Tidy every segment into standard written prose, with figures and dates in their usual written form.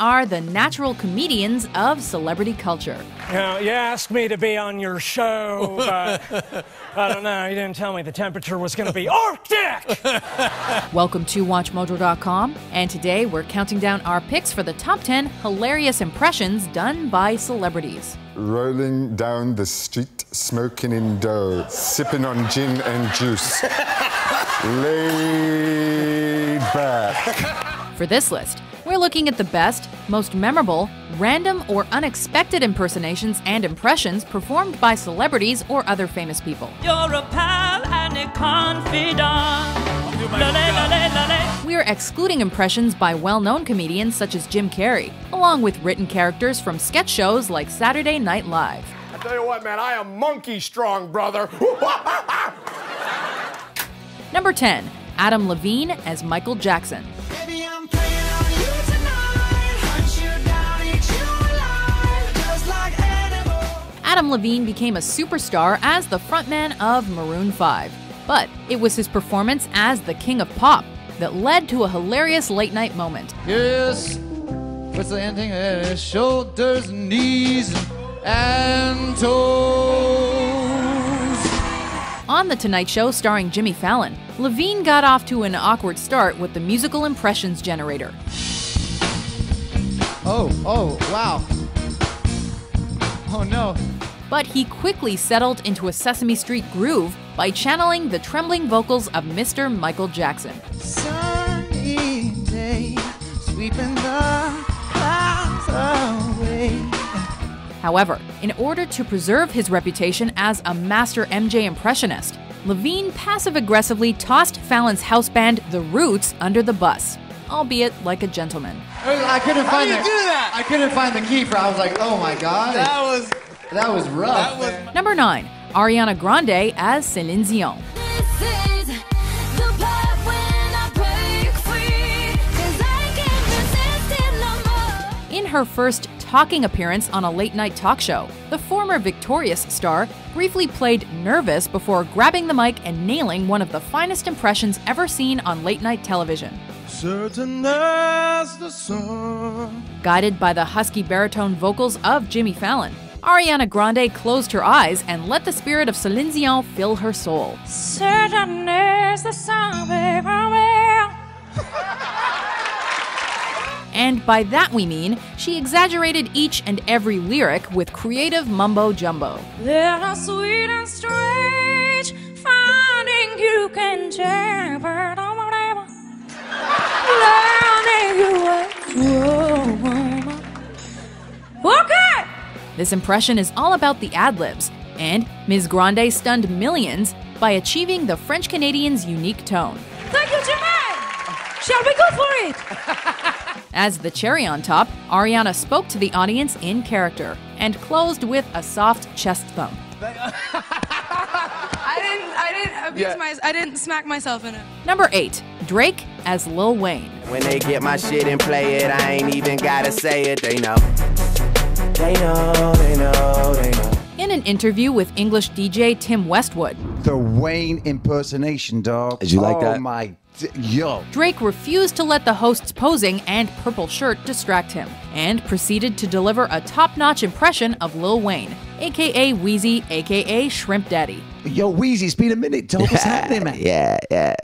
are the natural comedians of celebrity culture. You know, you asked me to be on your show, but I don't know, you didn't tell me the temperature was going to be Arctic! Welcome to WatchMojo.com, and today we're counting down our picks for the top 10 hilarious impressions done by celebrities. Rolling down the street, smoking in dough, sipping on gin and juice. Laid back. For this list, we're looking at the best, most memorable, random or unexpected impersonations and impressions performed by celebrities or other famous people. You're a pal and a confidant. We're excluding impressions by well-known comedians such as Jim Carrey, along with written characters from sketch shows like Saturday Night Live. I tell you what, man, I am monkey strong, brother. Number 10, Adam Levine as Michael Jackson. Adam Levine became a superstar as the frontman of Maroon 5, but it was his performance as the King of Pop that led to a hilarious late-night moment. Yes, what's the ending? Shoulders, knees, and toes. On The Tonight Show starring Jimmy Fallon, Levine got off to an awkward start with the musical impressions generator. Oh, wow. Oh no. But he quickly settled into a Sesame Street groove by channeling the trembling vocals of Mr. Michael Jackson. Sunny day, sweeping the clouds away. However, in order to preserve his reputation as a master MJ impressionist, Levine passive-aggressively tossed Fallon's house band The Roots under the bus, albeit like a gentleman. I couldn't find I couldn't find the key for. I was like, oh my god, that was rough. Number 9, Ariana Grande as Céline Dion. In her first talking appearance on a late-night talk show, the former Victorious star briefly played nervous before grabbing the mic and nailing one of the finest impressions ever seen on late-night television. Certain as the sun. Guided by the husky baritone vocals of Jimmy Fallon, Ariana Grande closed her eyes and let the spirit of Céline Dion fill her soul. Certain as the sun, baby. And by that we mean, she exaggerated each and every lyric with creative mumbo-jumbo. They're sweet and strange, finding you can change, but whatever. Okay! This impression is all about the ad-libs, and Ms. Grande stunned millions by achieving the French-Canadian's unique tone. Thank you, Jimmy! Shall we go for it? As the cherry on top, Ariana spoke to the audience in character and closed with a soft chest thump. I didn't smack myself in it. Number 8, Drake as Lil Wayne. When they get my shit and play it, I ain't even gotta say it, they know. They know, they know, they know. In an interview with English DJ Tim Westwood, the Wayne impersonation, dog. Did you like that? Oh my, yo. Drake refused to let the host's posing and purple shirt distract him, and proceeded to deliver a top-notch impression of Lil Wayne, aka Wheezy, aka Shrimp Daddy. Yo, Wheezy, it's been a minute, dog. What's happening, man? Yeah.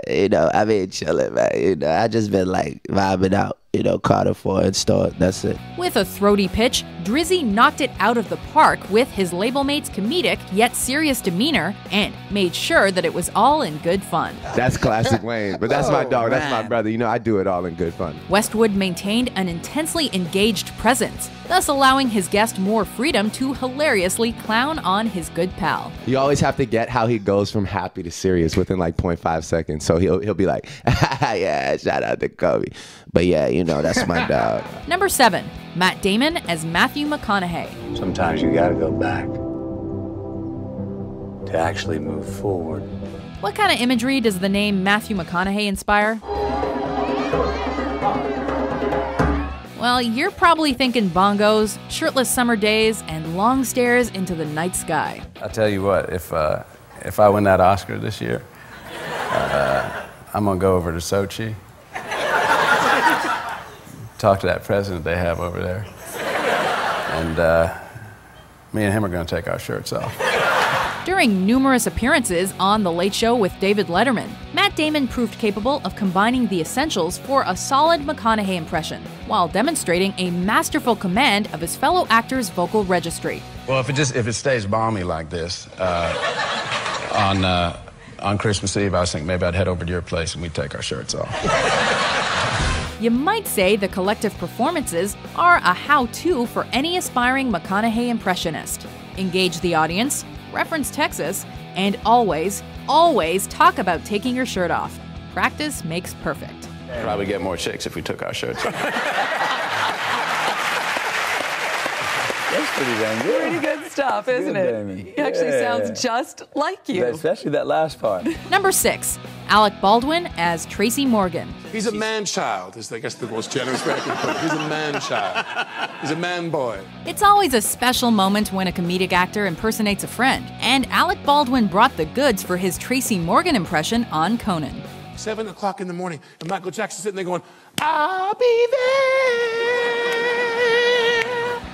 You know, I been chilling, man. You know, I just been like vibing out. You know, Carter 4 and start. That's it. With a throaty pitch, Drizzy knocked it out of the park with his label mate's comedic yet serious demeanor and made sure that it was all in good fun. That's classic Wayne, but that's my dog. That's my brother. You know, I do it all in good fun. Westwood maintained an intensely engaged presence, thus allowing his guest more freedom to hilariously clown on his good pal. You always have to get how he goes from happy to serious within like 0.5 seconds. So he'll be like, yeah, shout out to Kobe. But yeah, you know, that's my dog. Number 7, Matt Damon as Matthew McConaughey. Sometimes you gotta go back to actually move forward. What kind of imagery does the name Matthew McConaughey inspire? Well, you're probably thinking bongos, shirtless summer days, and long stares into the night sky. I'll tell you what, if I win that Oscar this year, I'm gonna go over to Sochi, talk to that president they have over there. And me and him are going to take our shirts off. During numerous appearances on The Late Show with David Letterman, Matt Damon proved capable of combining the essentials for a solid McConaughey impression, while demonstrating a masterful command of his fellow actor's vocal registry. Well, if it stays balmy like this on Christmas Eve, I was thinking maybe I'd head over to your place and we'd take our shirts off. You might say the collective performances are a how-to for any aspiring McConaughey impressionist. Engage the audience, reference Texas, and always, always talk about taking your shirt off. Practice makes perfect. Probably get more chicks if we took our shirts off. That's pretty dang good. Pretty good stuff, isn't it? Damon. He actually sounds just like you. Especially that last part. Number 6, Alec Baldwin as Tracy Morgan. He's a man-child, is I guess the most generous way I can put it. He's a man-child. He's a man-boy. It's always a special moment when a comedic actor impersonates a friend, and Alec Baldwin brought the goods for his Tracy Morgan impression on Conan. 7 o'clock in the morning, and Michael Jackson's sitting there going, I'll be there.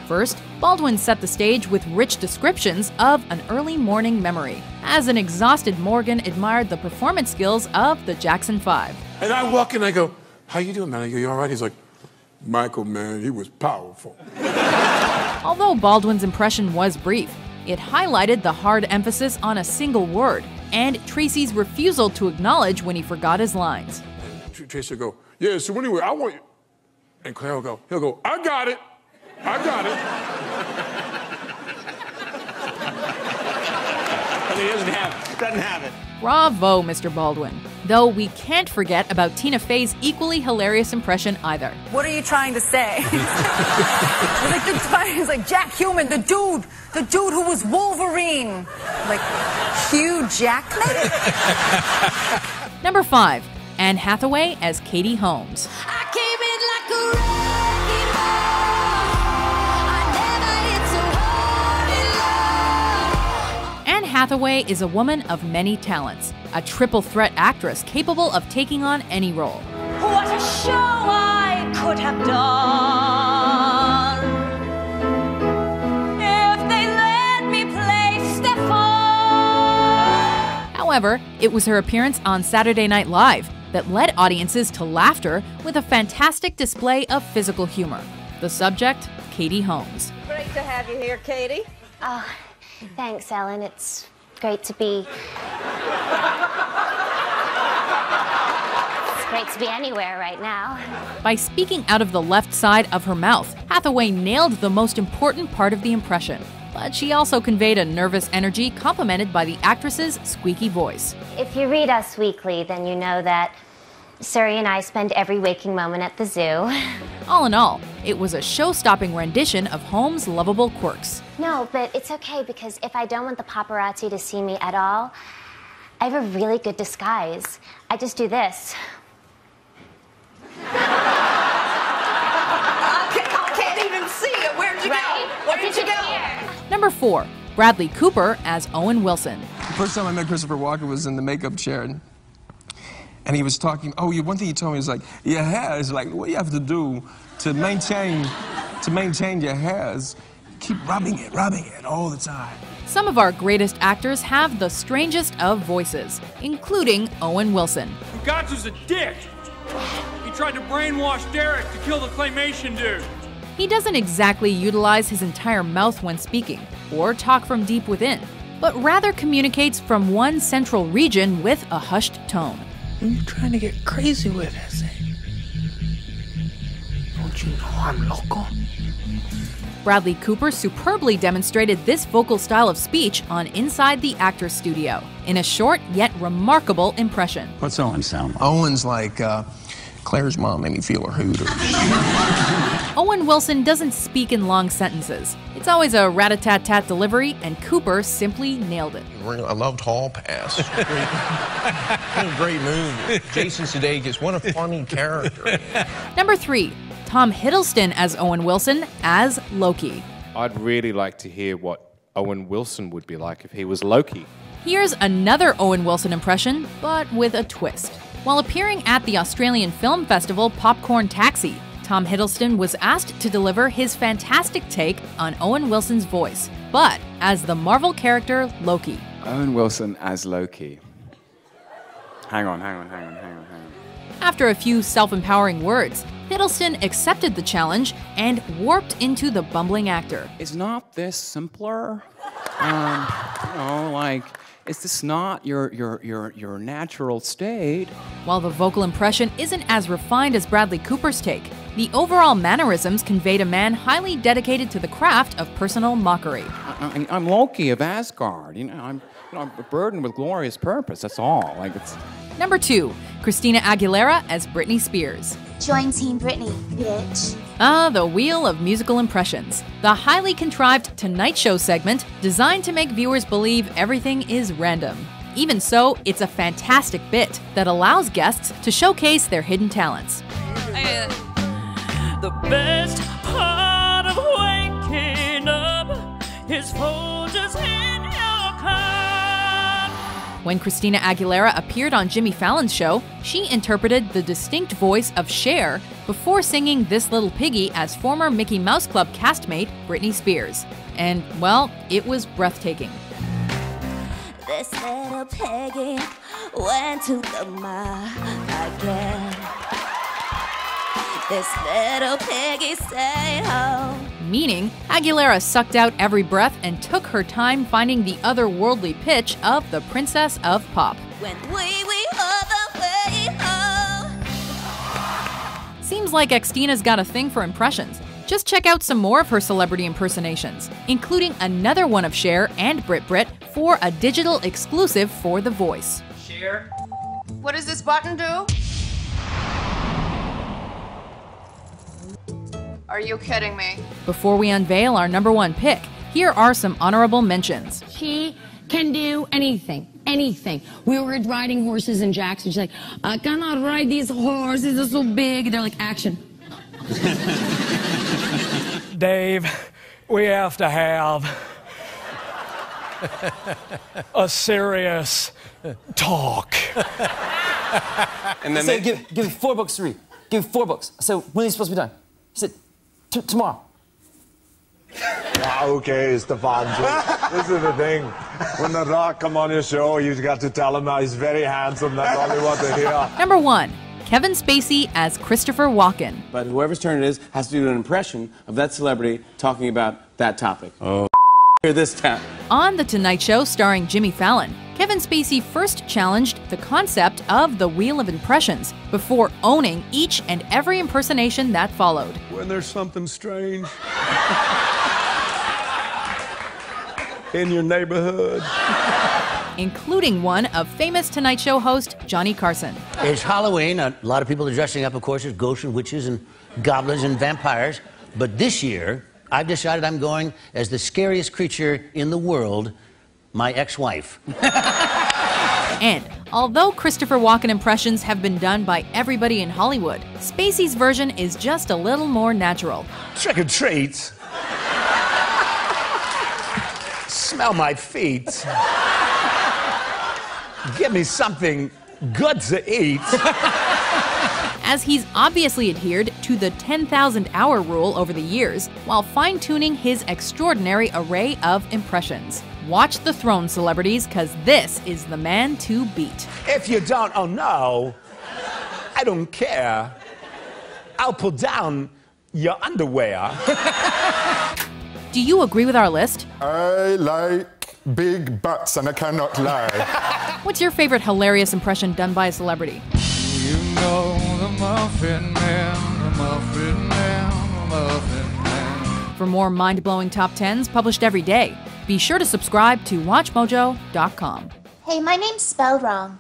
First, Baldwin set the stage with rich descriptions of an early morning memory, as an exhausted Morgan admired the performance skills of the Jackson 5. And I walk in, I go, how you doing, man? I go, you all right? He's like, Michael, man, he was powerful. Although Baldwin's impression was brief, it highlighted the hard emphasis on a single word, and Tracy's refusal to acknowledge when he forgot his lines. And Tracy will go, yeah, so anyway, I want you. And Claire will he'll go, I got it. I got it. But he doesn't have it. Bravo, Mr. Baldwin. Though we can't forget about Tina Fey's equally hilarious impression either. What are you trying to say? He's like Jack Human, the dude who was Wolverine. Like Hugh Jackman? Number 5, Anne Hathaway as Katie Holmes. I came in like a wrecking ball. I never hit so hard in love. Anne Hathaway is a woman of many talents, a triple threat actress capable of taking on any role. What a show I could have done if they let me play Stefan. However, it was her appearance on Saturday Night Live that led audiences to laughter with a fantastic display of physical humor. The subject, Katie Holmes. Great to have you here, Katie. Oh, thanks, Ellen. It's great to be... It's great to be anywhere right now. By speaking out of the left side of her mouth, Hathaway nailed the most important part of the impression. But she also conveyed a nervous energy complemented by the actress's squeaky voice. If you read Us Weekly, then you know that Suri and I spend every waking moment at the zoo. All in all, it was a show-stopping rendition of Holmes' lovable quirks. No, but it's okay because if I don't want the paparazzi to see me at all, I have a really good disguise. I just do this. I can't even see it. Where'd you go? Where did you go? Number 4, Bradley Cooper as Owen Wilson. The first time I met Christopher Walken was in the makeup chair, and he was talking. Oh, one thing he told me was like, your hair is like what you have to do to maintain your hair is keep rubbing it all the time. Some of our greatest actors have the strangest of voices, including Owen Wilson. Gatsu's a dick. He tried to brainwash Derek to kill the claymation dude. He doesn't exactly utilize his entire mouth when speaking, or talk from deep within, but rather communicates from one central region with a hushed tone. What are you trying to get crazy with, Jose? Don't you know I'm loco? Bradley Cooper superbly demonstrated this vocal style of speech on Inside the Actors Studio, in a short yet remarkable impression. What's Owen sound like? Owen's like, Claire's mom made me feel her hooters. Owen Wilson doesn't speak in long sentences. It's always a rat-a-tat-tat delivery, and Cooper simply nailed it. I loved Hall Pass. Great movie. Jason Sudeikis, what a funny character. Number 3, Tom Hiddleston as Owen Wilson as Loki. I'd really like to hear what Owen Wilson would be like if he was Loki. Here's another Owen Wilson impression, but with a twist. While appearing at the Australian film festival Popcorn Taxi, Tom Hiddleston was asked to deliver his fantastic take on Owen Wilson's voice, but as the Marvel character Loki. Owen Wilson as Loki. Hang on. After a few self-empowering words, Hiddleston accepted the challenge and warped into the bumbling actor. Is not this simpler? Is this not your natural state? While the vocal impression isn't as refined as Bradley Cooper's take, the overall mannerisms conveyed a man highly dedicated to the craft of personal mockery. I'm Loki of Asgard. I'm burdened with glorious purpose. That's all. Number 2, Christina Aguilera as Britney Spears. Join Team Britney, bitch. The Wheel of Musical Impressions, the highly contrived Tonight Show segment designed to make viewers believe everything is random. Even so, it's a fantastic bit that allows guests to showcase their hidden talents. The best part of waking up is Folgers in your cup. When Christina Aguilera appeared on Jimmy Fallon's show, she interpreted the distinct voice of Cher before singing This Little Piggy as former Mickey Mouse Club castmate Britney Spears. And, well, it was breathtaking. This little piggy went to the market. This little piggy stayed home. Meaning, Aguilera sucked out every breath and took her time finding the otherworldly pitch of the Princess of Pop. When we all the way home. Seems like Xtina's got a thing for impressions. Just check out some more of her celebrity impersonations, including another one of Cher and Brit for a digital exclusive for The Voice. Cher? What does this button do? Are you kidding me? Before we unveil our number 1 pick, here are some honorable mentions. She can do anything. We were riding horses in Jackson. She's like, I cannot ride these horses, they're so big. They're like, action. Dave, we have to have a serious talk. And then say, give me 4 books to read. Give me 4 books. I said, when are you supposed to be done? He said, tomorrow. Okay, Stefan. This is the thing. When The Rock come on your show, you got to tell him that he's very handsome. That's all we want to hear. Number 1, Kevin Spacey as Christopher Walken. But whoever's turn it is has to do an impression of that celebrity talking about that topic. Oh. Hear this tap. On The Tonight Show starring Jimmy Fallon, Kevin Spacey first challenged the concept of the Wheel of Impressions before owning each and every impersonation that followed. When there's something strange in your neighborhood. Including one of famous Tonight Show host Johnny Carson. It's Halloween. A lot of people are dressing up, of course, as ghosts and witches and goblins and vampires. But this year, I've decided I'm going as the scariest creature in the world, my ex-wife. And although Christopher Walken impressions have been done by everybody in Hollywood, Spacey's version is just a little more natural. Trick or treat. Smell my feet. Give me something good to eat. As he's obviously adhered to the 10,000-hour rule over the years while fine-tuning his extraordinary array of impressions. Watch The Throne, celebrities, because this is the man to beat. If you don't, oh no, I don't care. I'll pull down your underwear. Do you agree with our list? I like big butts and I cannot lie. What's your favorite hilarious impression done by a celebrity? You know the Muffin Man, the Muffin Man, the Muffin Man. For more mind-blowing top 10s published every day, be sure to subscribe to WatchMojo.com. Hey, my name's spelled wrong.